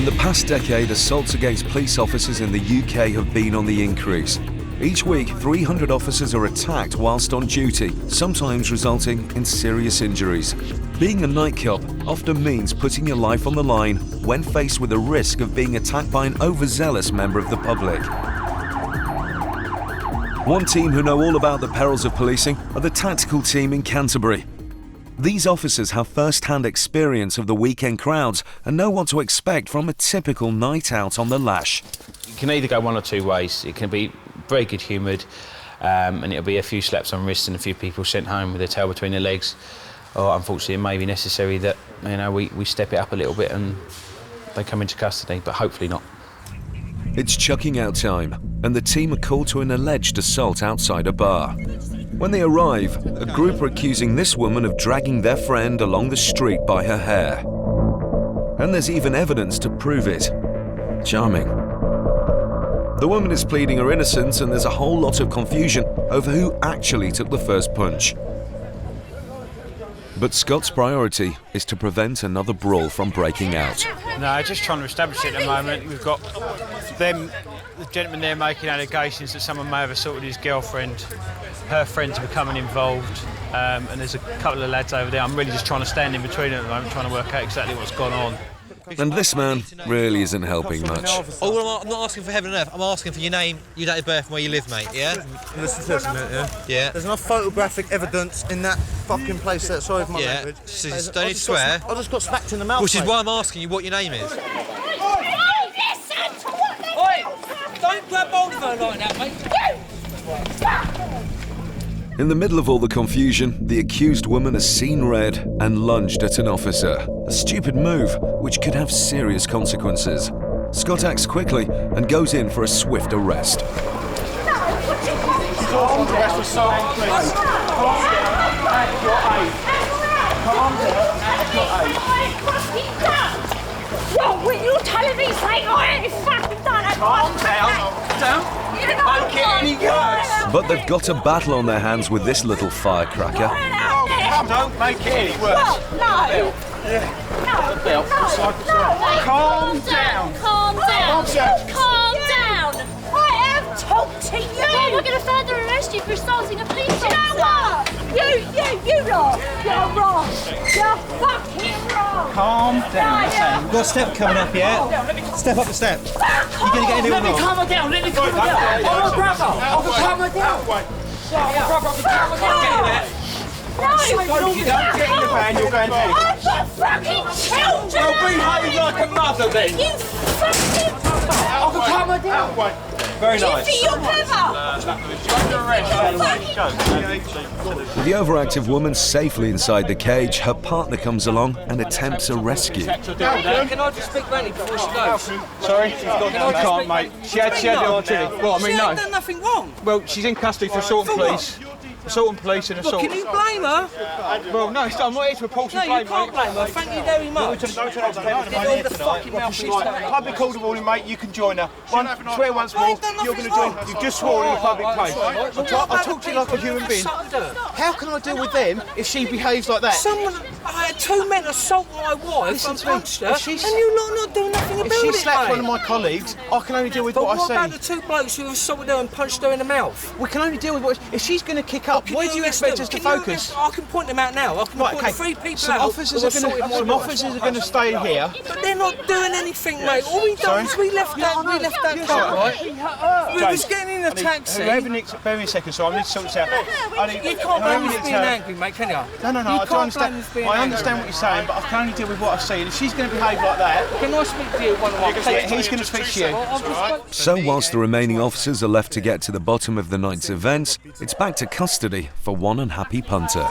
the past decade, assaults against police officers in the UK have been on the increase. Each week, 300 officers are attacked whilst on duty, sometimes resulting in serious injuries. Being a night cop often means putting your life on the line when faced with the risk of being attacked by an overzealous member of the public. One team who know all about the perils of policing are the tactical team in Canterbury. These officers have first-hand experience of the weekend crowds and know what to expect from a typical night out on the lash. It can either go one or two ways. It can be very good-humoured, and it'll be a few slaps on wrists and a few people sent home with their tail between their legs. Or unfortunately, it may be necessary that we step it up a little bit and they come into custody, but hopefully not. It's chucking out time, and the team are called to an alleged assault outside a bar. When they arrive, a group are accusing this woman of dragging their friend along the street by her hair. And there's even evidence to prove it. Charming. The woman is pleading her innocence, and there's a whole lot of confusion over who actually took the first punch. But Scott's priority is to prevent another brawl from breaking out. No, just trying to establish it at the moment. We've got the gentleman there making allegations that someone may have assaulted his girlfriend. Her friends are becoming involved, and there's a couple of lads over there. I'm really just trying to stand in between them at the moment, trying to work out exactly what's gone on. And this man really isn't helping much. Oh, well, I'm not asking for heaven and earth. I'm asking for your name, your date of birth, and where you live, mate, yeah? Listen to this a minute, yeah? Yeah. There's enough photographic evidence in that fucking place there, sorry for my language. So don't need to swear. I just got smacked in the mouth, Which is why I'm asking you what your name is. Don't grab hold of her like that, mate. In the middle of all the confusion, the accused woman has seen red and lunged at an officer. A stupid move, which could have serious consequences. Scott acts quickly and goes in for a swift arrest. What were you telling me? Say, I ain't fucking done it. Calm down. Don't get any worse. But they've got a battle on their hands with this little firecracker. Don't make it any worse. No. Calm down. Calm down. I have talked to you. Well, we're going to further arrest you for assaulting a police officer. You know what? You lot. You're wrong. You're fucking wrong. Calm down. We've got a step coming up, yeah? Step up the step. You're going to get a little knock. Calm her down. I'm a brother. Calm her down. If you don't get in the van, you're going to hell. I've got fucking children. Well, behave like a mother then. You fucking... Calm her down. Very nice. Do you think you're clever? With the overactive woman safely inside the cage, her partner comes along and attempts a rescue. Can I just speak Manny before she goes? Sorry? You can't, mate. She had the opportunity. Well, I mean, no. She ain't done nothing wrong. Well, she's in custody for assault and police. Assault and police and assault. Can you blame her? Well, no, I'm not here to report and No, blame, you can't blame her. Thank you very much. Get all the fucking mouth she's done. Public called a warning, mate. You can join her. Swear once more. You're going to join. You've just sworn in a public place. I talk to you like a human being. How can I deal with them if she behaves like that? I had two men assault my wife and punched her, and you lot not doing nothing about it, If she slapped mate. one of my colleagues, I can only deal with But what I what see. about the two blokes who assaulted her and punched her in the mouth? We can only deal with what... If she's going to kick up, where do you arrest expect them? us to Can you focus? arrest- I can point them out now. I can Right, point okay. three people Some out. officers who are going assaulted to. my wife. Officers are going to stay here. But they're not doing anything, mate. All we done was we left that car, right? We was getting in a taxi. Bear me a second, so I need to sort this out. You can't blame me for being angry, mate, can you? No, You I can't blame me for being angry. understand what you're saying, but I can only deal with what I see. And if she's going to behave like that, Can I speak to you one of my colleagues? he's going to speak to you. So whilst the remaining officers are left to get to the bottom of the night's events, it's back to custody for one unhappy punter.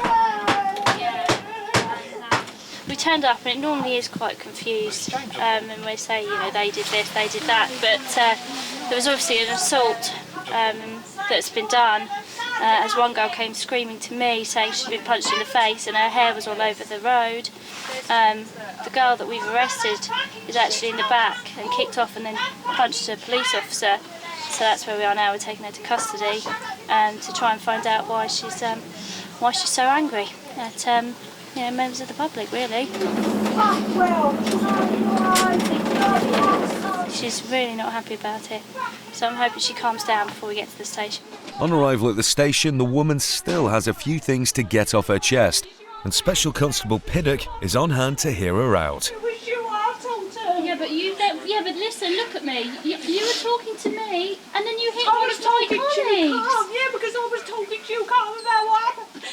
We turned up and it normally is quite confused, and we say, they did this, they did that, but there was obviously an assault that's been done, as one girl came screaming to me saying she'd been punched in the face and her hair was all over the road. The girl that we've arrested is actually in the back and kicked off and then punched a police officer, so that's where we are now. We're taking her to custody to try and find out why she's so angry at members of the public, really. Oh, well, she's really not happy about it. So I'm hoping she calms down before we get to the station. On arrival at the station, the woman still has a few things to get off her chest, and Special Constable Piddock is on hand to hear her out. It was you I talked to. Yeah, but listen, look at me. You were talking to me, and then you hit I one was of my talking to you colleagues. calm, yeah, because I was talking to you calm about what happened.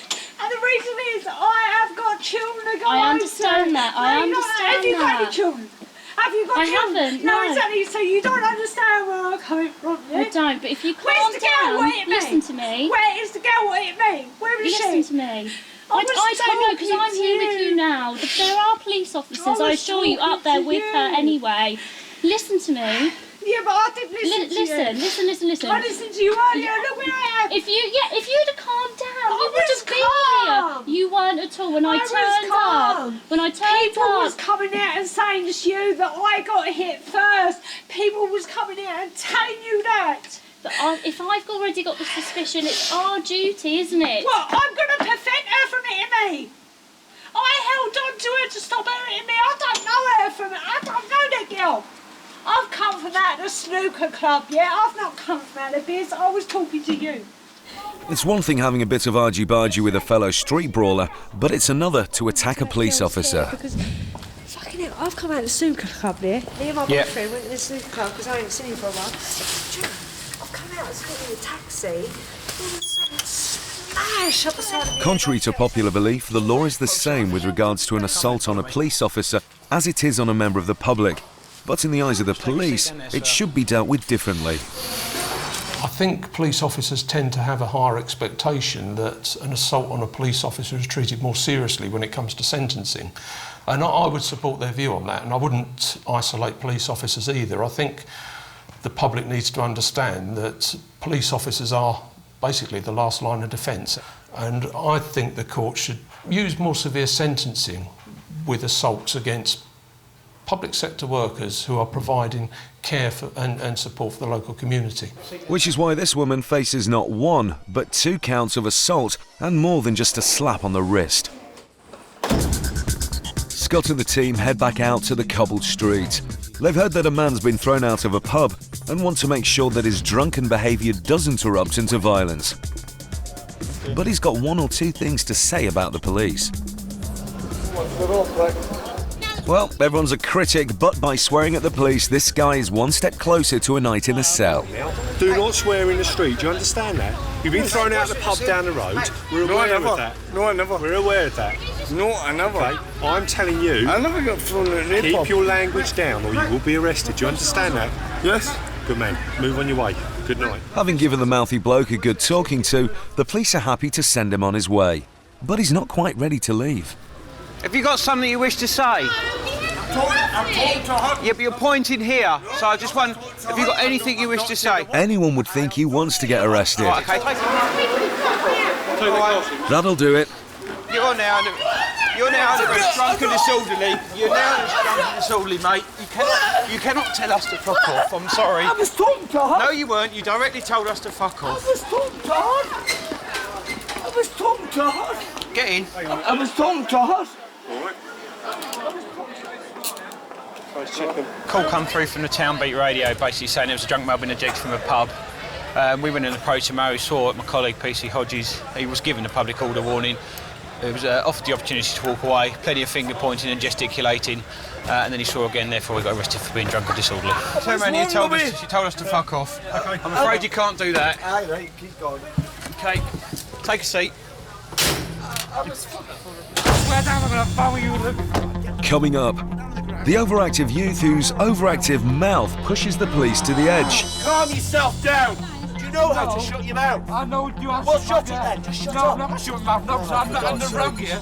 And the reason is I have got children to go I home understand to. that, I No, you don't. understand Have you got that. any children? Have you got I children? haven't, No, no. exactly. So you don't understand where I'm coming from, yeah? I don't, but if you calm Where's the girl? down, What it listen mean? to me. Where is the girl? What it mean? Where is Listen she? to me. I I was don't know, because I'm talking here to with you now. There are police officers, I I was assure you, up talking there to with her you. anyway. Listen to me. Yeah, but I didn't listen to you. Listen. I listened to you earlier. Look where I am. If you'd have calmed down, I you would was have been calm. here. You weren't at all. When I was turned calm. up, when I turned People up, was coming out and saying to you that I got hit first. People was coming out and telling you that. but if I've already got the suspicion, it's our duty, isn't it? Well, I'm going to prevent her from hitting me. I held on to her to stop her hitting me. I don't know her from it. I don't know that girl. I've come from out of the snooker club, yeah? I've not come from out of biz. I was talking to you. It's one thing having a bit of argy-bargy with a fellow street brawler, but it's another to attack a police officer. Because, fucking hell, I've come out of the snooker club there. Me and my boyfriend went to the snooker club because I ain't seen him for a while. I've come out and in a taxi. All of a sudden, smash up the side of me. Contrary to popular belief, the law is the same with regards to an assault on a police officer as it is on a member of the public. But in the eyes of the police, it should be dealt with differently. I think police officers tend to have a higher expectation that an assault on a police officer is treated more seriously when it comes to sentencing. And I would support their view on that, and I wouldn't isolate police officers either. I think the public needs to understand that police officers are basically the last line of defence. And I think the court should use more severe sentencing with assaults against public sector workers who are providing care for and support for the local community. Which is why this woman faces not 1, but 2 counts of assault and more than just a slap on the wrist. Scott and the team head back out to the cobbled street. They've heard that a man's been thrown out of a pub and want to make sure that his drunken behaviour doesn't erupt into violence. But he's got 1 or 2 things to say about the police. Well, everyone's a critic, but by swearing at the police, this guy is 1 step closer to a night in a cell. Do not swear in the street, do you understand that? You've been thrown out of the pub down the road. We're aware of that. No, I never. We're aware of that. No, I never. Okay, I'm telling you, I never got thrown in the keep pub. your language down or you will be arrested. Do you understand that? Yes. Good man. Move on your way. Good night. Having given the mouthy bloke a good talking to, the police are happy to send him on his way. But he's not quite ready to leave. Have you got something you wish to say? I'm talking to her. Yeah, but you're pointing here, so I just wonder, have you got anything you wish to say? Anyone would think he wants to get arrested. Right, okay. That'll do it. You're now drunk and disorderly. You're now drunk and disorderly, mate. You cannot tell us to fuck off. I'm sorry. I was talking to her. No, you weren't. You directly told us to fuck off. I was talking to her. I was talking to her. Get in. I was talking to her. Call come through from the town beat radio, basically saying there was a drunk mob in a jigs from a pub. We went and approached him. We saw it. My colleague PC Hodges, he was given a public order warning. He was offered the opportunity to walk away, plenty of finger pointing and gesticulating, and then he saw again. Therefore, he got arrested for being drunk and disorderly. Turn around here, she told us to fuck off. Okay. I'm afraid you can't do that. Aye, right, keep going. Okay, take a seat. Coming up, the overactive youth whose overactive mouth pushes the police to the edge. Calm yourself down. Do you know how to shut your mouth? I know you have Well, shut it then. Just shut up. I'm not shutting my mouth. I'm not in the room here.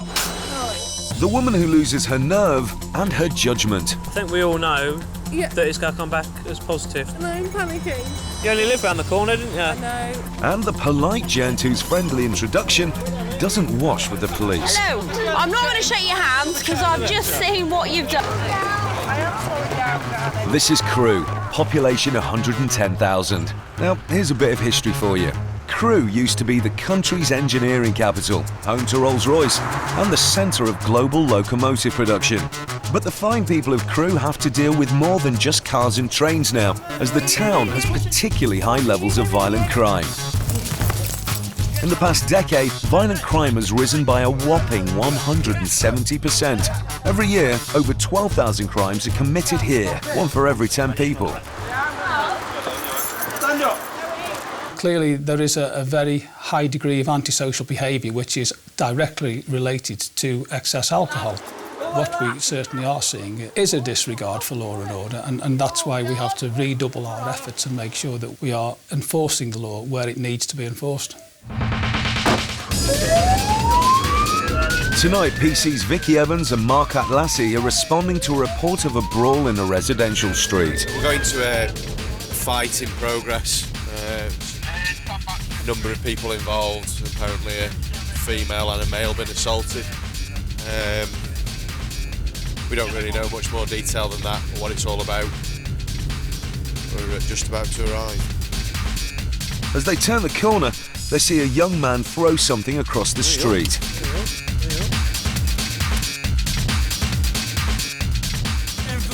The woman who loses her nerve and her judgment. I think we all know that it's going to come back as positive. No, I'm panicking. You only live round the corner, didn't you? I know. And the polite gent whose friendly introduction doesn't wash with the police. Hello. I'm not going to shake your hands because I've just seen what you've done. This is Crewe, population 110,000. Now, here's a bit of history for you. Crewe used to be the country's engineering capital, home to Rolls-Royce, and the centre of global locomotive production. But the fine people of Crewe have to deal with more than just cars and trains now, as the town has particularly high levels of violent crime. In the past decade, violent crime has risen by a whopping 170%. Every year, over 12,000 crimes are committed here, 1 for every 10 people. Stand up. Clearly, there is a very high degree of antisocial behaviour which is directly related to excess alcohol. What we certainly are seeing is a disregard for law and order, and that's why we have to redouble our efforts and make sure that we are enforcing the law where it needs to be enforced. Tonight, PC's Vicky Evans and Mark Atlassi are responding to a report of a brawl in a residential street. We're going to a fight in progress. Number of people involved, apparently a female and a male been assaulted. We don't really know much more detail than that, or what it's all about. We're just about to arrive. As they turn the corner, they see a young man throw something across the street.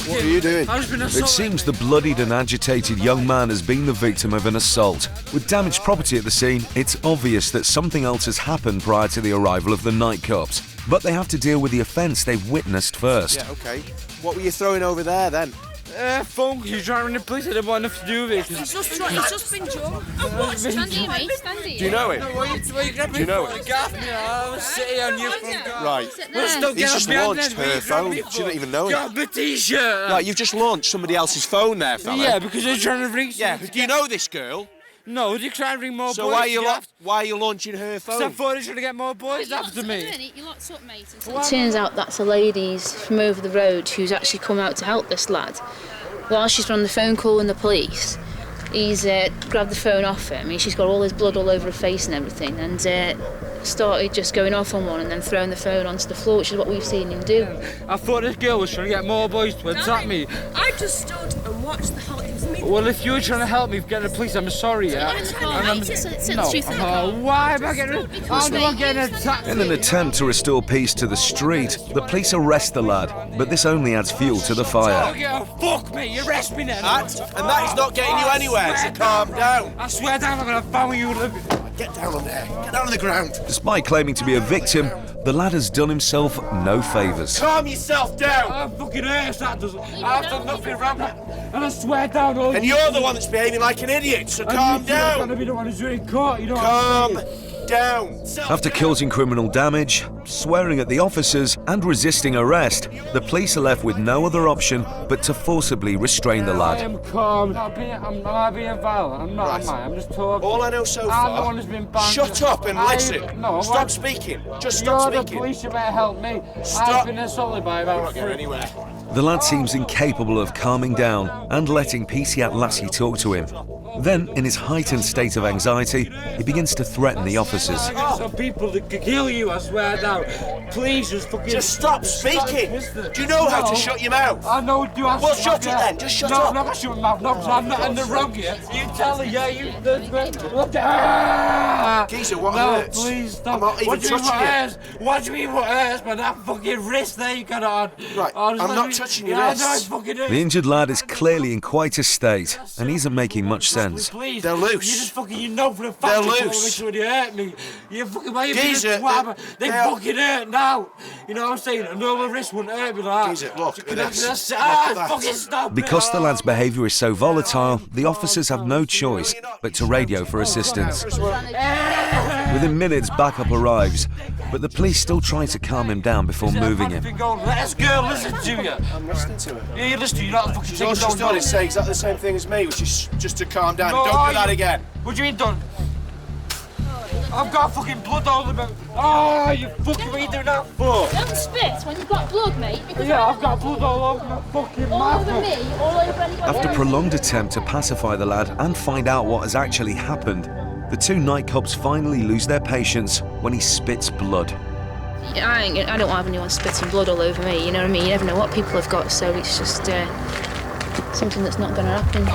What are you doing? It seems the bloodied and agitated young man has been the victim of an assault. With damaged property at the scene, it's obvious that something else has happened prior to the arrival of the night cops. But they have to deal with the offence they've witnessed first. Yeah, OK. What were you throwing over there then? Phone, you're driving the police, I didn't want nothing to do with it. He's just been drunk. Stand here, mate, stand here. Do you know him? Do you know him? I was sitting on your phone. Right. He's just launched her phone. Do you not even know him? Got my t-shirt. Right, you've just launched somebody else's phone there, fella. Yeah, because they're trying to ring. Yeah, do you know this girl? No, they're trying to ring more boys. So why are you launching her phone? I thought they're trying to get more boys after me. You locked up, mate. It turns out that's a lady from over the road who's actually come out to help this lad. While she's on the phone calling the police, he's grabbed the phone off her. I mean, she's got all his blood all over her face and everything, and started just going off on one and then throwing the phone onto the floor, which is what we've seen him do. I thought this girl was trying to get more boys to attack me. I just stood and watched the whole... Well, if you were trying to help me get the police, I'm sorry, yeah? Why am I getting attacked? In an attempt to restore peace to the street, the police arrest the lad, but this only adds fuel to the fire. Fuck me, you arrest me then. And that is not getting you anywhere, so calm down. I swear down, I'm going to find where you live. Get down on there. Get down on the ground. Despite claiming to be a victim, the lad has done himself no favours. Calm yourself down. I'm fucking hurt, that doesn't. I've done nothing wrong. And I swear down. And you're the one that's behaving like an idiot, so calm down. I'm going to be the one who's in court, you know. Calm down. After causing criminal damage, swearing at the officers and resisting arrest, the police are left with no other option but to forcibly restrain the lad. I am calm. I'm not being violent. I'm not, am I? I'm just talking. All I know so far... I'm the one who's been banned. Shut up and listen. No, stop speaking. Just stop speaking. speaking. You're the police, you better help me. Stop. I've been assaulted by about... You're not going anywhere. The lad seems incapable of calming down and letting PC Atlassi talk to him. Then, in his heightened state of anxiety, he begins to threaten the officers. I got some people that could kill you, I swear down. Please, just fucking... Just stop speaking. Do you know how to shut your mouth? I know, do I... Well, shut it then. Just shut up. No, I'm not shutting my mouth. No, I'm not in the wrong here. You tell her, yeah, you... Geezer, what hurts? No, please, stop. I'm not even touching you. What do you mean what hurts, man? That fucking wrist there you got on. Right, I'm not touching your wrist. The injured lad is clearly in quite a state, and he isn't making much sense. Please. They're loose. You just fucking, you know for a fact They're you loose. When you hurt me. You fucking, why you being a Geezer, twabber? They fucking hurt now. You know what I'm saying? A normal wrist wouldn't hurt me like that. Geezer, look at this. Fucking stop Because the lad's behaviour is so volatile, the officers have no choice but to radio for assistance. Within minutes, backup arrives, but the police still try to calm him down before moving him. Let this girl listen to you. I'm listening to her. Yeah, you listen to you. You're not fucking taking All she's done is say exactly the same thing as me, which is just to calm down. No, Don't do that again. What do you mean done? I've got fucking blood all over me. Oh, you fucking, what are you doing that for? Don't spit when you've got blood, mate. Yeah, I've got blood all over my fucking mouth. All over me, all over anyone. After a prolonged attempt to pacify the lad and find out what has actually happened, the two night cops finally lose their patience when he spits blood. I don't want to have anyone spitting blood all over me, you know what I mean? You never know what people have got, so it's just... something that's not going to happen.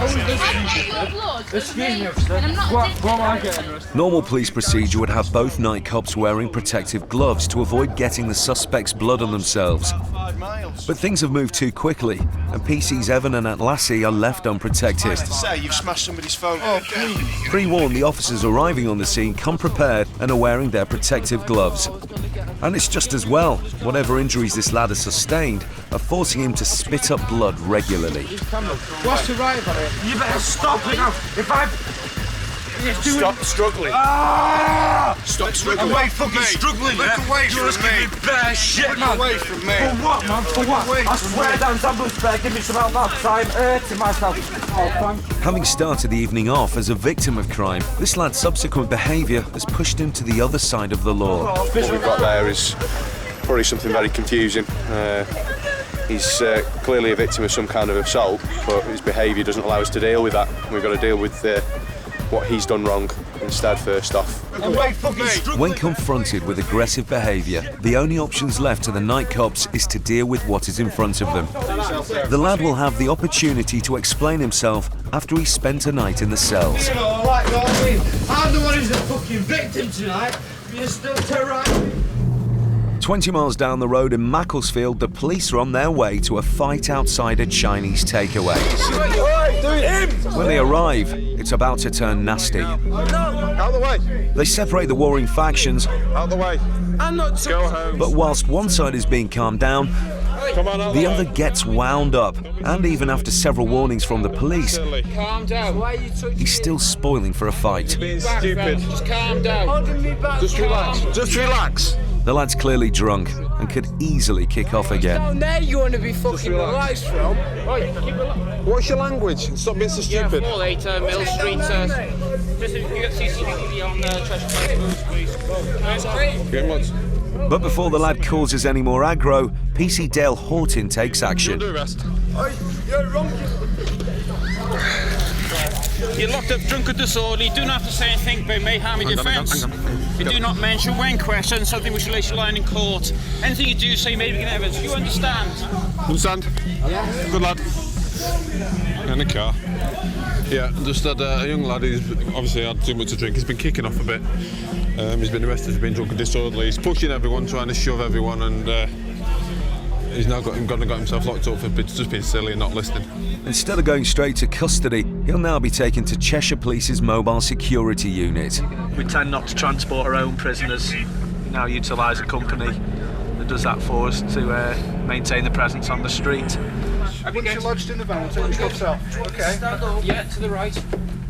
Normal police procedure would have both night cops wearing protective gloves to avoid getting the suspect's blood on themselves. But things have moved too quickly, and PC's Evan and Atlassi are left unprotected. Nice to say, you've smashed somebody's phone. Pre-warned, the officers arriving on the scene come prepared and are wearing their protective gloves. And it's just as well. Whatever injuries this lad has sustained are forcing him to spit up blood regularly. What's the right about it? You better stop it now. If I... Stop struggling. Stop struggling. Away fucking struggling, Look away from me. Give me bare shit, man. Away from me. For what, man? For what? I swear down ambulance bed, give me some help now, because I'm hurting myself. Oh, thank you. Having started the evening off as a victim of crime, this lad's subsequent behaviour has pushed him to the other side of the law. What we've got there is probably something very confusing. He's clearly a victim of some kind of assault, but his behaviour doesn't allow us to deal with that. We've got to deal with what he's done wrong instead first off. When confronted with aggressive behaviour, the only options left to the night cops is to deal with what is in front of them. The lad will have the opportunity to explain himself after he spent a night in the cells. You know, like, what I mean? I'm the one who's the fucking victim tonight. You're still terrorising me. 20 miles down the road in Macclesfield, the police are on their way to a fight outside a Chinese takeaway. When they arrive, it's about to turn nasty. Out the way. They separate the warring factions. Out the way. I'm not Go home. But whilst one side is being calmed down, the other gets wound up. And even after several warnings from the police, Calm down. Why are you touching he's still spoiling for a fight. Being stupid. Just calm down. Holding me back. Just relax. Just relax. The lad's clearly drunk and could easily kick off again. Down there you want to be fucking relaxed from. What's your language? Stop being so stupid. 48 Mill Street. Just you got CCTV on Treasure Coast, please. Very much. But before the lad causes any more aggro, PC Dale Horton takes action. You're wrong. You're locked up drunk and disorderly. You do not have to say anything about me harming defence. You do not mention when questioned something which relates to line in court. Anything you do say may be given evidence. You understand? Understand? Yeah. Good lad. In the car. Yeah, just had a young lad who's obviously had too much to drink. He's been kicking off a bit. He's been arrested for being drunk and disorderly. He's pushing everyone, trying to shove everyone, and he's now got himself locked up for just being silly and not listening. Instead of going straight to custody, he'll now be taken to Cheshire Police's mobile security unit. We tend not to transport our own prisoners. We now utilise a company that does that for us to maintain the presence on the street. Once you're lodged in the van, we'll take your cuffs off. Okay. Yeah, to the right.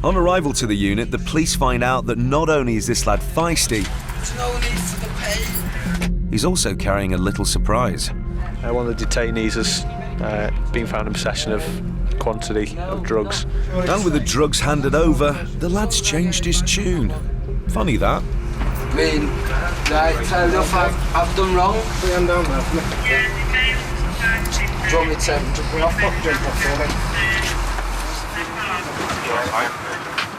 On arrival to the unit, the police find out that not only is this lad feisty, There's no need for the pain. he's also carrying a little surprise. One of the detainees has been found in possession of quantity of drugs. And with the drugs handed over, the lad's changed his tune. Funny that. I mean, right, fair enough, I've done wrong. Put your hand down there for me. Do you want me to jump off for me?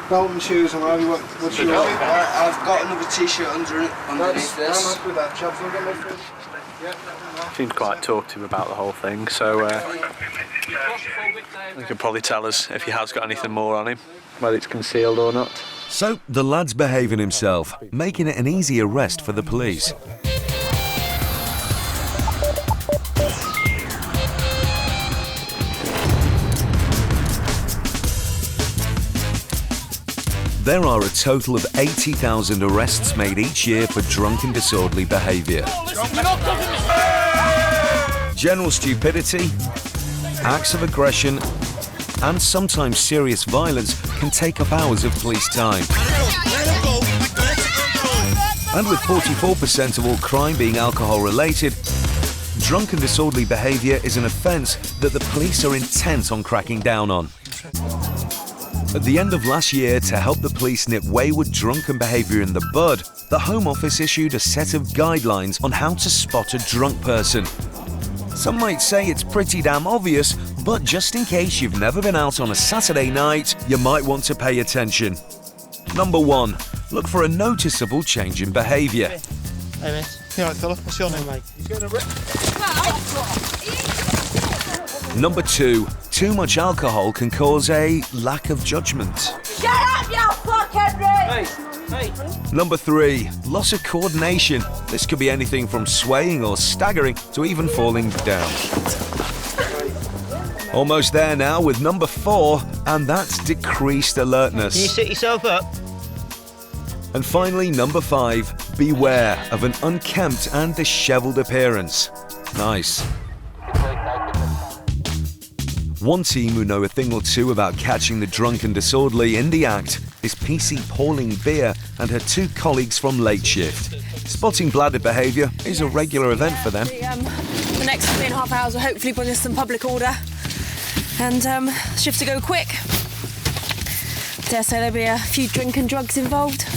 Belt and shoes, and what's your... I've got another t-shirt underneath this. I'm happy with that, chaps. I'll get my food. Seemed quite talkative about the whole thing, so he could probably tell us if he has got anything more on him, whether it's concealed or not. So, the lad's behaving himself, making it an easy arrest for the police. There are a total of 80,000 arrests made each year for drunk and disorderly behaviour. General stupidity, acts of aggression, and sometimes serious violence can take up hours of police time. And with 44% of all crime being alcohol-related, drunk and disorderly behaviour is an offence that the police are intent on cracking down on. At the end of last year, to help the police nip wayward drunken behaviour in the bud, the Home Office issued a set of guidelines on how to spot a drunk person. Some might say it's pretty damn obvious, but just in case you've never been out on a Saturday night, you might want to pay attention. Number 1, look for a noticeable change in behaviour. Hey mate. You alright fella? What's your name, mate? He's getting a rip. Number 2, too much alcohol can cause a lack of judgment. Shut up, you fucking bitch! Hey. Number 3, loss of coordination. This could be anything from swaying or staggering to even falling down. Almost there now with number 4, and that's decreased alertness. Can you sit yourself up? And finally, number 5, beware of an unkempt and dishevelled appearance. Nice. One team who know a thing or two about catching the drunk and disorderly in the act is PC Pauline Beer and her 2 colleagues from late shift. Spotting bladder behaviour is a regular event for them. The next 3.5 hours will hopefully bring us some public order and shift to go quick. Dare say there'll be a few drink and drugs involved.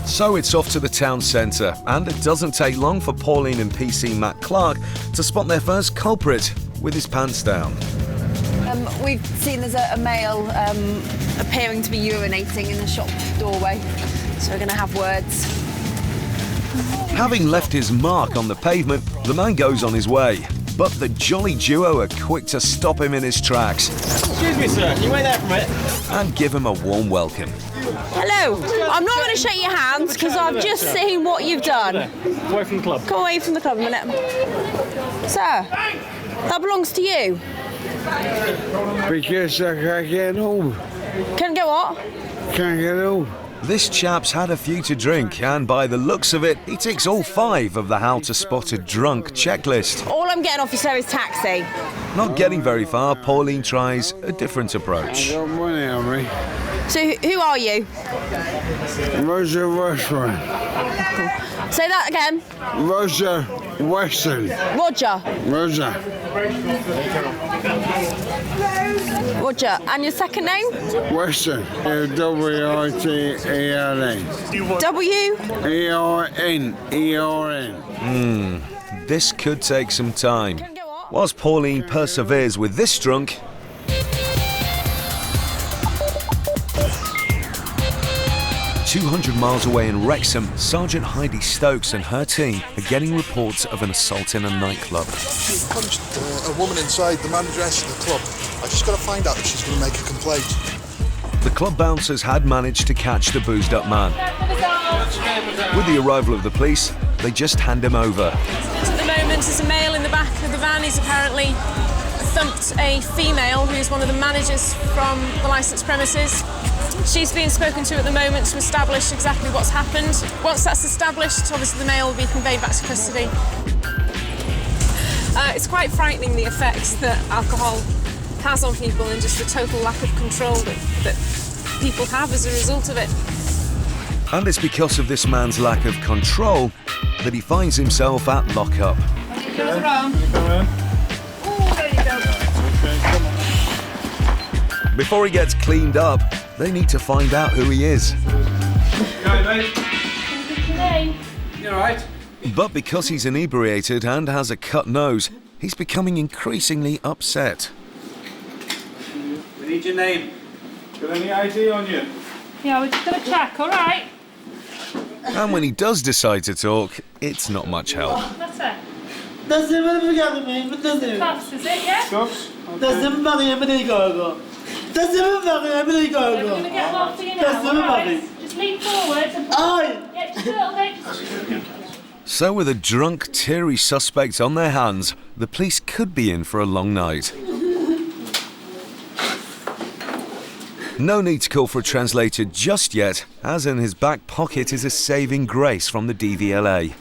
So it's off to the town centre, and it doesn't take long for Pauline and PC Matt Clark to spot their first culprit with his pants down. We've seen there's a male appearing to be urinating in the shop doorway, so we're going to have words. Having left his mark on the pavement, the man goes on his way. But the jolly duo are quick to stop him in his tracks. Excuse me, sir. Can you wait there for a minute? And give him a warm welcome. Hello. I'm not going to shake your hands because I've just seen what you've done. Away from the club. Come away from the club a minute. Sir, that belongs to you. Because I can't get home. Can't go what? Can't get home. This chap's had a few to drink, and by the looks of it, he ticks all 5 of the how to spot a drunk checklist. All I'm getting off you, sir, is taxi. Not getting very far, Pauline tries a different approach. I got money on me. So who are you? Roger Western. Say that again. Roger Western. Roger. Roger. Roger. And your second name? Western. W-I-T-E-R-N. W-E-R-N. This could take some time. Whilst Pauline perseveres with this drunk, "200 miles away in Wrexham, Sergeant Heidi Stokes and her team are getting reports of an assault in a nightclub. She punched a woman inside the manageress of the club. I just got to find out if she's going to make a complaint." The club bouncers had managed to catch the boozed-up man. With the arrival of the police, they just hand him over. At the moment, there's a male in the back of the van. He's apparently thumped a female who's one of the managers from the licensed premises. She's being spoken to at the moment to establish exactly what's happened. Once that's established, obviously the male will be conveyed back to custody. It's quite frightening, the effects that alcohol has on people and just the total lack of control that people have as a result of it. And it's because of this man's lack of control that he finds himself at lockup. Before he gets cleaned up, they need to find out who he is. You all right? But because he's inebriated and has a cut nose, he's becoming increasingly upset. We need your name. Got any ID on you? Yeah, we're just going to check, all right? And when he does decide to talk, it's not much help. That's it. Cuffs, is it, yeah? Cuffs? We're going to get more for you now, all right? Just lean forward and... Yeah, just a little bit. So with a drunk, teary suspect on their hands, the police could be in for a long night. No need to call for a translator just yet, as in his back pocket is a saving grace from the DVLA.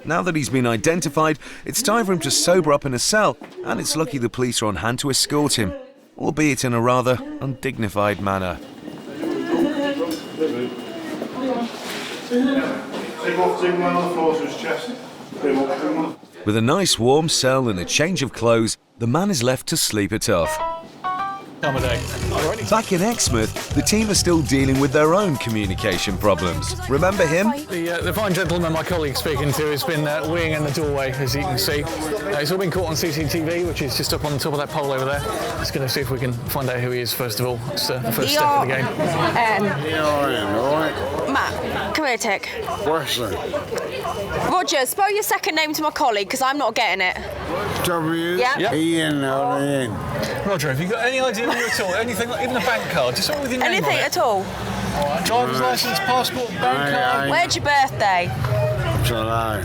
Now that he's been identified, it's time for him to sober up in a cell, and it's lucky the police are on hand to escort him, albeit in a rather undignified manner. With a nice warm cell and a change of clothes, the man is left to sleep it off. Back in Exmouth, the team are still dealing with their own communication problems. Remember him? The fine gentleman my colleague's speaking to has been weeing in the doorway, as you can see. It's all been caught on CCTV, which is just up on the top of that pole over there. Just going to see if we can find out who he is, first of all. It's the first step of the game. Matt, come here, Tick. Western. Roger, spell your second name to my colleague, because I'm not getting it. W-E-N-O-N. Roger, have you got any idea at all? Anything, like, even a bank card? Just something with your name on Anything it. at all? Driver's licence, passport, bank card. Where's your birthday? July.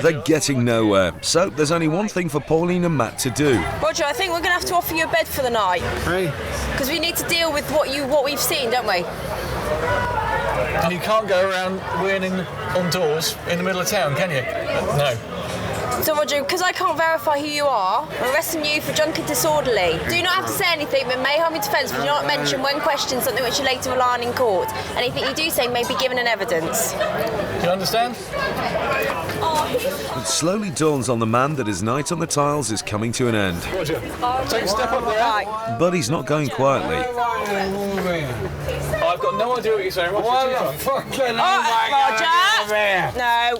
They're getting nowhere, so there's only one thing for Pauline and Matt to do. Roger, I think we're going to have to offer you a bed for the night. Hey? Because we need to deal with what we've seen, don't we? And you can't go around wearing on doors in the middle of town, can you? No. So, Roger, because I can't verify who you are, I'm arresting you for drunken disorderly. Do not have to say anything, but may harm your defence, but do not mention when questioned something which you later rely on in court. Anything you do say may be given in evidence. Do you understand? It slowly dawns on the man that his night on the tiles is coming to an end. Roger, take a step up there. Right. But he's not going quietly. I've got no idea what you're saying. What the fuck? Roger! No.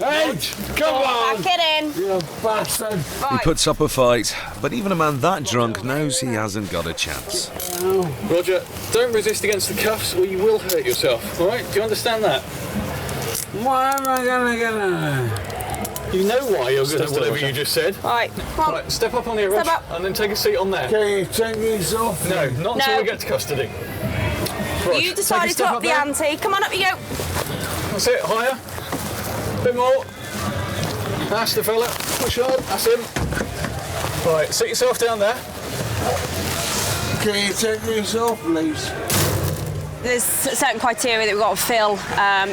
Hey, come on! Back it in. You bastard. He puts up a fight, but even a man that drunk knows he hasn't got a chance. Roger, don't resist against the cuffs or you will hurt yourself, all right? Do you understand that? Why am I gonna get in? You know why you're going to whatever you just said. Right, come on. Right, step up on here, Rog, and then take a seat on there. Can you take these off? No, not until we get to custody. Rog, You decided to up the ante. Come on, up you go. That's it, higher. Bit more. That's the fella. Push on, that's him. Right, sit yourself down there. Can you take these off, please? There's certain criteria that we've got to fill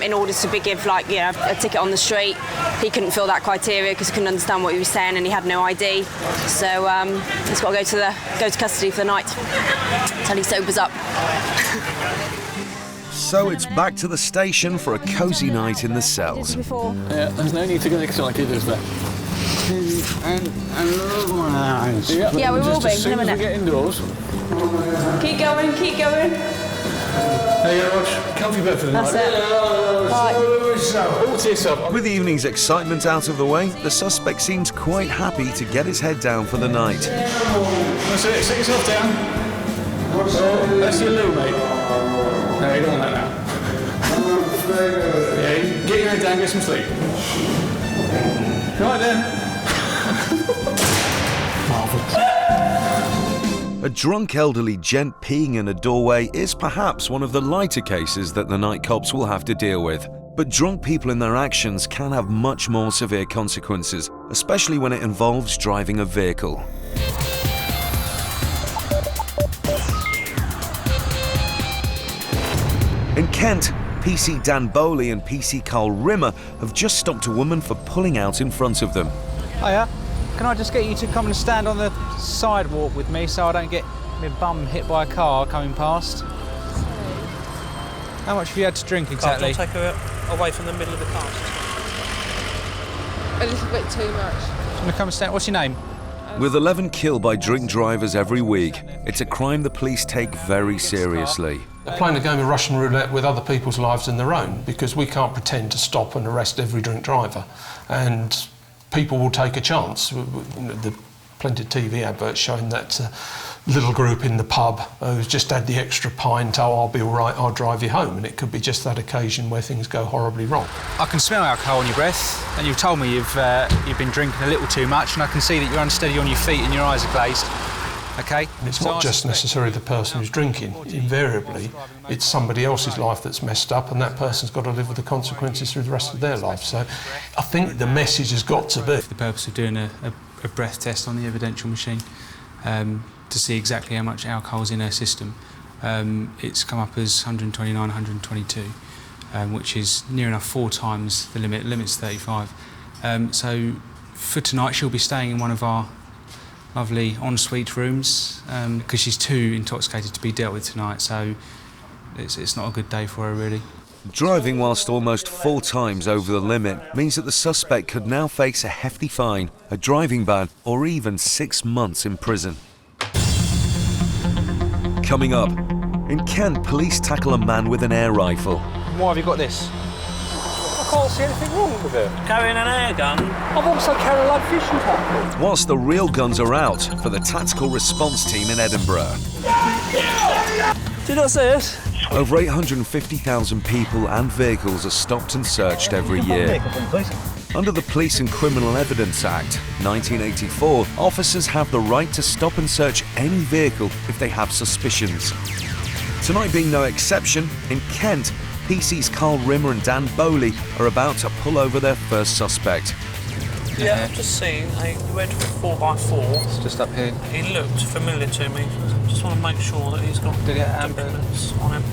in order to give, like, you know, a ticket on the street. He couldn't fill that criteria because he couldn't understand what he was saying and he had no ID. So he's got to go to custody for the night until he sobers up. So it's back to the station for a cosy night in the cells. Yeah, there's no need to get excited, is there? And look my eyes. Yeah, we will be. As soon as we get indoors. Keep going, keep going. There you go, Rog. Comfy bed for the night. That's it. Right. All to yourself. With the evening's excitement out of the way, the suspect seems quite happy to get his head down for the night. That's it, sit yourself down. That's your loo, mate. No, you don't want that now. Yeah, get your head down, get some sleep. Right then. Marvellous. A drunk elderly gent peeing in a doorway is perhaps one of the lighter cases that the night cops will have to deal with. But drunk people in their actions can have much more severe consequences, especially when it involves driving a vehicle. In Kent, PC Dan Bowley and PC Carl Rimmer have just stopped a woman for pulling out in front of them. Hiya. Can I just get you to come and stand on the sidewalk with me so I don't get my bum hit by a car coming past? How much have you had to drink exactly? I'll take her away from the middle of the car. A little bit too much. Do you want to come and stand? What's your name? With 11 killed by drink drivers every week, it's a crime the police take very seriously. They're playing a game of Russian roulette with other people's lives than their own, because we can't pretend to stop and arrest every drink driver. And people will take a chance. The plenty of TV adverts showing that little group in the pub who's just had the extra pint, oh, I'll be all right, I'll drive you home. And it could be just that occasion where things go horribly wrong. I can smell alcohol on your breath, and you've told me you've been drinking a little too much, and I can see that you're unsteady on your feet and your eyes are glazed. Okay? And it's not just necessarily the person who's drinking. Invariably, it's somebody else's life that's messed up, and that person's got to live with the consequences through the rest of their life. So I think the message has got to be... For the purpose of doing a breath test on the evidential machine to see exactly how much alcohol's in her system, it's come up as 129, 122, which is near enough 4 times the limit. The limit's 35. So for tonight, she'll be staying in one of our lovely ensuite rooms because she's too intoxicated to be dealt with tonight, so it's not a good day for her, really. Driving whilst almost 4 times over the limit means that the suspect could now face a hefty fine, a driving ban, or even 6 months in prison. Coming up, in Kent, police tackle a man with an air rifle. Why have you got this? I can't see anything wrong with it. Carrying an air gun? I've also carried a load of fishing tackle. Whilst the real guns are out for the tactical response team in Edinburgh. Did you not see us? Over 850,000 people and vehicles are stopped and searched every year. Under the Police and Criminal Evidence Act, 1984, officers have the right to stop and search any vehicle if they have suspicions. Tonight being no exception, in Kent, PC's Carl Rimmer and Dan Bowley are about to pull over their first suspect. Yeah, I've just seen a red 4x4. It's just up here. He looked familiar to me. Just want to make sure that he's got documents on him.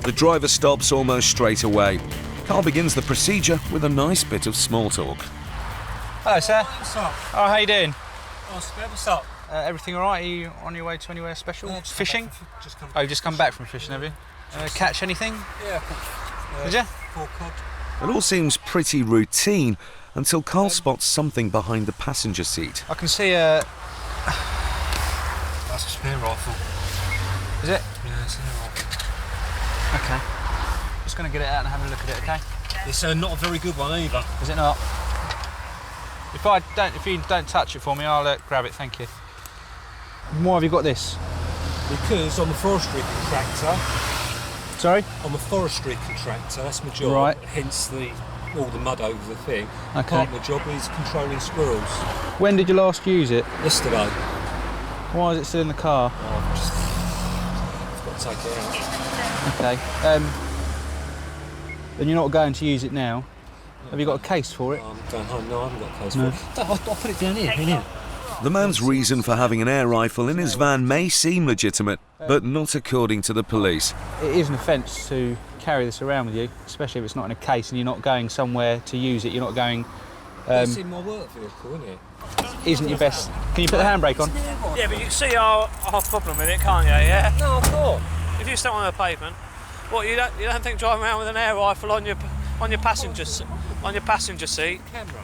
The driver stops almost straight away. Carl begins the procedure with a nice bit of small talk. Hello, sir. What's up? Oh, how you doing? What's up? Everything all right? Are you on your way to anywhere special? Fishing? Just come Oh, you've just come back from fishing, have you? Catch anything? Yeah. Did you? Full cod. It all seems pretty routine until Carl spots something behind the passenger seat. I can see a... That's a spear rifle. Is it? Yeah, it's an air rifle. Okay. Just going to get it out and have a look at it, okay? It's not a very good one either. Is it not? If you don't touch it for me, I'll grab it, thank you. Why have you got this? Because I'm a forestry contractor. Sorry? I'm a forestry contractor, that's my job. Right. Hence all the mud over the thing. Okay. Part of my job is controlling squirrels. When did you last use it? Yesterday. Why is it still in the car? I've got to take it out. Okay. Then you're not going to use it now? Have you got a case for it? I'm going home. No, I haven't got a case No. for it. I'll put it down here, in here. The man's reason for having an air rifle in his van may seem legitimate, but not according to the police. It is an offence to carry this around with you, especially if it's not in a case and you're not going somewhere to use it. You're not going... It's in my work vehicle, isn't it? Isn't your best... Can you put the handbrake on? Yeah, but you can see our problem with it, can't you, yeah? No, of course. If you step on the pavement, what, you don't think driving around with an air rifle on your passenger seat?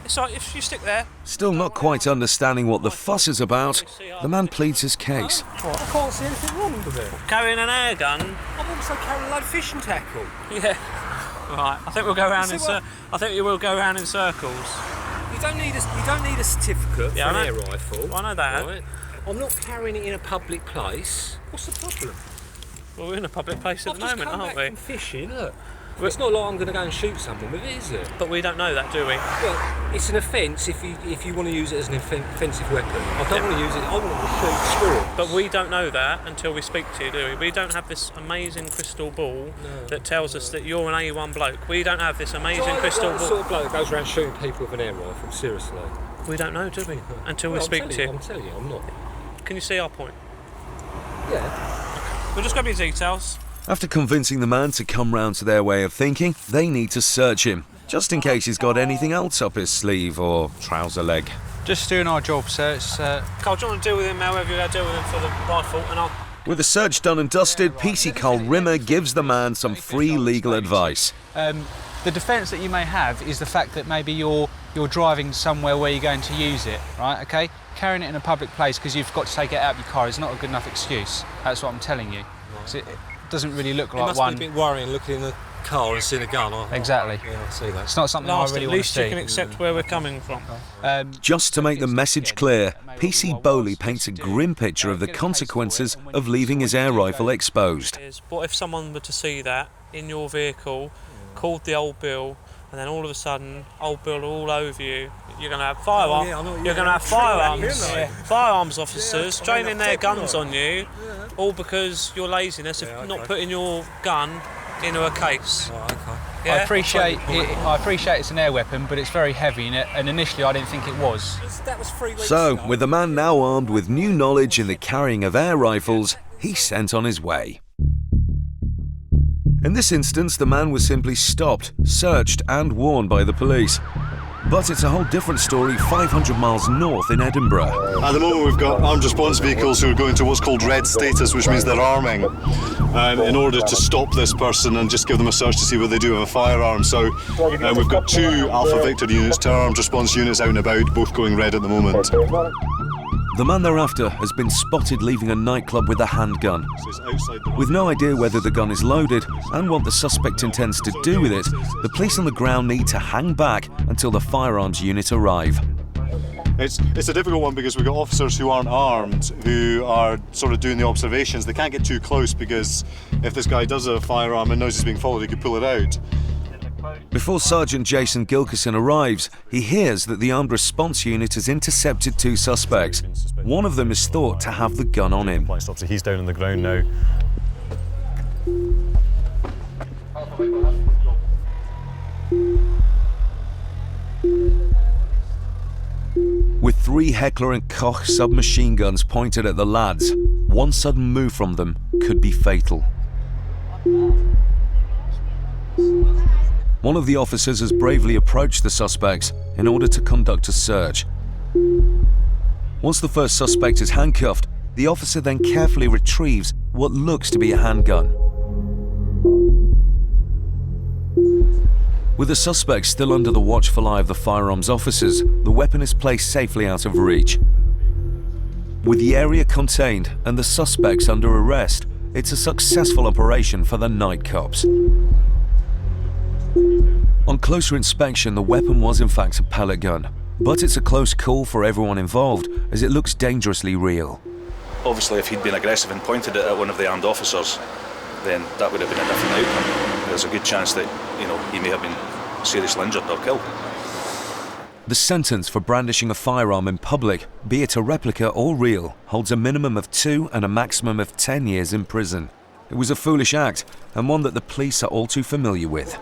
It's like if you stick there. Still not quite understanding what the fuss is about, the man pleads his case. I can't see anything wrong with it. Carrying an air gun. I'm also carrying a load of fishing tackle. Yeah. Right. I think we'll go around I think you will go around in circles. You don't need a certificate for an air rifle. I know that. Right. I'm not carrying it in a public place. What's the problem? Well, we're in a public place at the moment, aren't we? From fishing, look. It's not like I'm going to go and shoot someone with it, is it? But we don't know that, do we? Well, it's an offence if you want to use it as an offensive weapon. I don't want to use it. I want to shoot squirrels. But we don't know that until we speak to you, do we? We don't have this amazing crystal ball that tells us that you're an A1 bloke. We don't have this amazing crystal ball. What sort of bloke goes around shooting people with an air rifle? Seriously. We don't know, do we? Until we speak to you. I'm telling you, I'm not. Can you see our point? Yeah. We'll just grab your details. After convincing the man to come round to their way of thinking, they need to search him, just in case he's got anything else up his sleeve or trouser leg. Just doing our job, sir. It's, Carl, do you want to deal with him however you're going to deal with him for the rifle, and I'll... With the search done and dusted, PC Carl Rimmer gives the man some free legal advice. The defence that you may have is the fact that maybe you're driving somewhere where you're going to use it, right, okay? Carrying it in a public place because you've got to take it out of your car is not a good enough excuse. That's what I'm telling you. It doesn't really look like one... It must be a bit worrying looking in the car and seeing a gun. Exactly. Yeah, I see that. It's not something I really want to see. At least you can accept where we're coming from. Just to make the message clear, PC Bowley paints a grim picture of the consequences of leaving his air rifle exposed. What if someone were to see that in your vehicle, called the old Bill, and then all of a sudden, old Bill all over you? You're going to have firearms. You're going to have firearms officers training their guns on you, all because your laziness of not putting your gun into a case. I appreciate it's an air weapon, but it's very heavy, and initially I didn't think it was. That was 3 weeks So, ago. with the man now armed with new knowledge in the carrying of air rifles, he's sent on his way. In this instance, the man was simply stopped, searched and warned by the police. But it's a whole different story 500 miles north in Edinburgh. At the moment we've got armed response vehicles who are going to what's called red status, which means they're arming in order to stop this person and just give them a search to see whether they do have a firearm. So we've got 2 Alpha Victor units, 2 armed response units out and about, both going red at the moment. The man thereafter has been spotted leaving a nightclub with a handgun. With no idea whether the gun is loaded and what the suspect intends to do with it, the police on the ground need to hang back until the firearms unit arrive. It's a difficult one because we've got officers who aren't armed, who are sort of doing the observations. They can't get too close because if this guy does have a firearm and knows he's being followed, he could pull it out. Before Sergeant Jason Gilkison arrives, he hears that the armed response unit has intercepted 2 suspects. One of them is thought to have the gun on him. So he's down on the ground now. With 3 Heckler & Koch submachine guns pointed at the lads, one sudden move from them could be fatal. One of the officers has bravely approached the suspects in order to conduct a search. Once the first suspect is handcuffed, the officer then carefully retrieves what looks to be a handgun. With the suspect still under the watchful eye of the firearms officers, the weapon is placed safely out of reach. With the area contained and the suspects under arrest, it's a successful operation for the night cops. On closer inspection, the weapon was in fact a pellet gun, but it's a close call for everyone involved as it looks dangerously real. Obviously, if he'd been aggressive and pointed it at one of the armed officers, then that would have been a different outcome. There's a good chance that, he may have been seriously injured or killed. The sentence for brandishing a firearm in public, be it a replica or real, holds a minimum of 2 and a maximum of 10 years in prison. It was a foolish act, and one that the police are all too familiar with.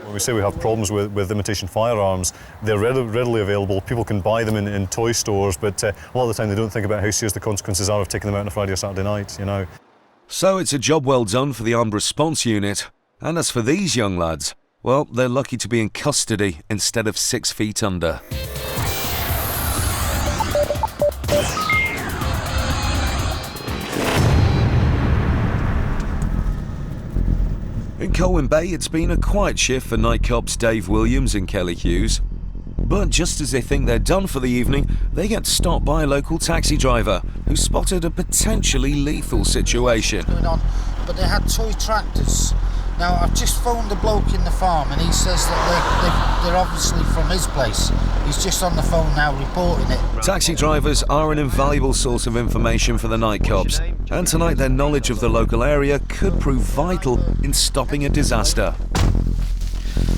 When we say we have problems with imitation firearms, they're readily available. People can buy them in toy stores, but a lot of the time they don't think about how serious the consequences are of taking them out on a Friday or Saturday night, So it's a job well done for the armed response unit. And as for these young lads, well, they're lucky to be in custody instead of 6 feet under. In Colwyn Bay, it's been a quiet shift for night cops Dave Williams and Kelly Hughes. But just as they think they're done for the evening, they get stopped by a local taxi driver who spotted a potentially lethal situation. But they had 2 tractors. Now, I've just phoned the bloke in the farm and he says that they're obviously from his place. He's just on the phone now reporting it. Taxi drivers are an invaluable source of information for the night cops, and tonight their knowledge of the local area could prove vital in stopping a disaster.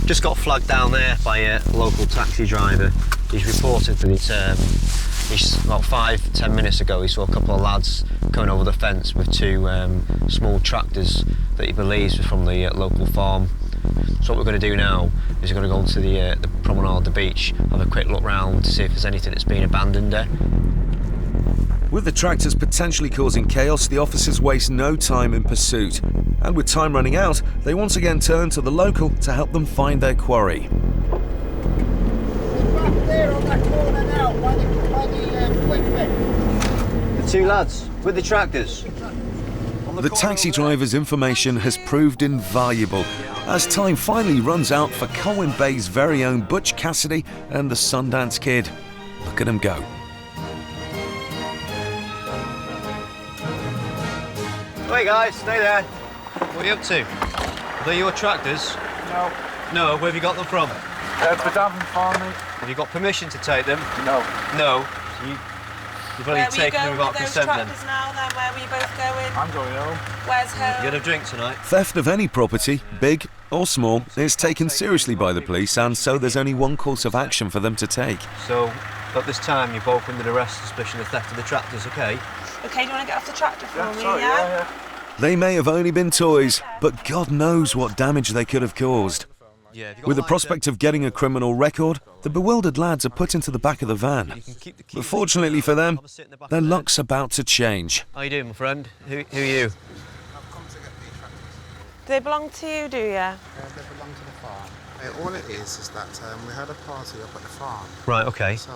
Just got flagged down there by a local taxi driver. He's reported that about 5-10 minutes ago he saw a couple of lads coming over the fence with 2 small tractors that he believes were from the local farm. So what we're going to do now is we're going to go onto the promenade, the beach, have a quick look round to see if there's anything that's been abandoned there. With the tractors potentially causing chaos, the officers waste no time in pursuit. And with time running out, they once again turn to the local to help them find their quarry. Back there on that corner now, by the quick bit. The 2 lads with the tractors. The taxi driver's information has proved invaluable as time finally runs out for Colwyn Bay's very own Butch Cassidy and the Sundance Kid. Look at him go. Hey guys, stay there. What are you up to? Are they your tractors? No. No, where have you got them from? The Davin farm, mate. Have you got permission to take them? No. No? You've only taken them without consent then? Now, then? Where were you both going? I'm going home. Where's home? You had a drink tonight? Theft of any property, big or small, is taken seriously by the police, and so there's only one course of action for them to take. So, at this time, you're both under arrest, suspicion of theft of the tractors, okay? Okay, do you want to get off the tractor for me, sorry, yeah? They may have only been toys, but God knows what damage they could have caused. With the prospect of getting a criminal record, the bewildered lads are put into the back of the van. But fortunately for them, their luck's about to change. How you doing, my friend? Who are you? Do they belong to you, do you? They belong to the farm. All it is that we had a party up at the farm. Right, okay. So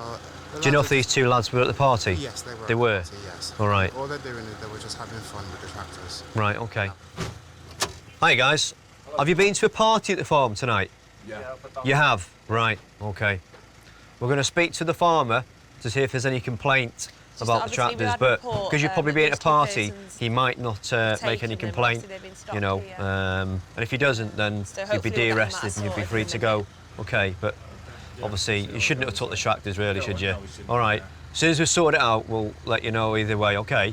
do you know if these 2 lads were at the party? Yes, they were. They were? At the party, yes. All right. All they're doing is they were just having fun with the tractors. Right, okay. Hi, guys. Have you been to a party at the farm tonight? Yeah. You have? Right, okay. We're going to speak to the farmer to see if there's any complaint about the tractors, but because you'd probably be at a party, he might not make any complaint, you know. And if he doesn't, then you'd be de-arrested and you'd be free to go. Okay, but obviously you shouldn't have took the tractors, really, should you? All right. As soon as we sort it out, we'll let you know either way, okay?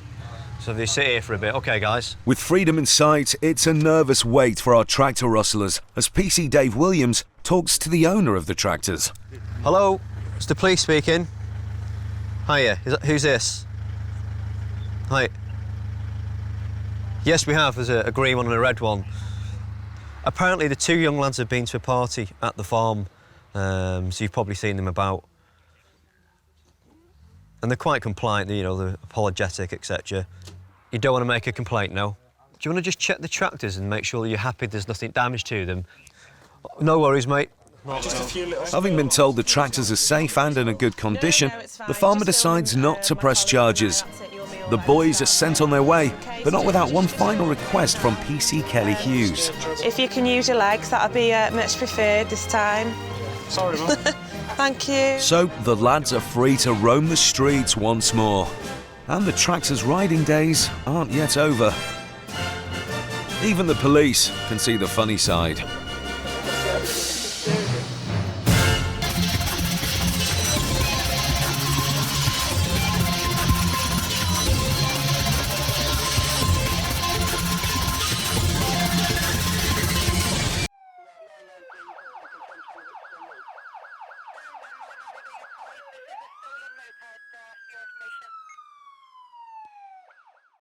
So they sit here for a bit. OK, guys. With freedom in sight, it's a nervous wait for our tractor rustlers as PC Dave Williams talks to the owner of the tractors. Hello, it's the police speaking. Hiya, who's this? Hi. Yes, we have. There's a green one and a red one. Apparently the two young lads have been to a party at the farm, so you've probably seen them about. And they're quite compliant, you know, they're apologetic, etc. You don't want to make a complaint, no? Do you want to just check the tractors and make sure that you're happy there's nothing damage to them? No worries, mate. Having been told the tractors are safe and in a good condition, the farmer decides not to press charges. The boys are sent on their way, but not without one final request from PC Kelly Hughes. If you can use your legs, that would be much preferred this time. Sorry, Mum. Thank you. So the lads are free to roam the streets once more. And the tractors' riding days aren't yet over. Even the police can see the funny side.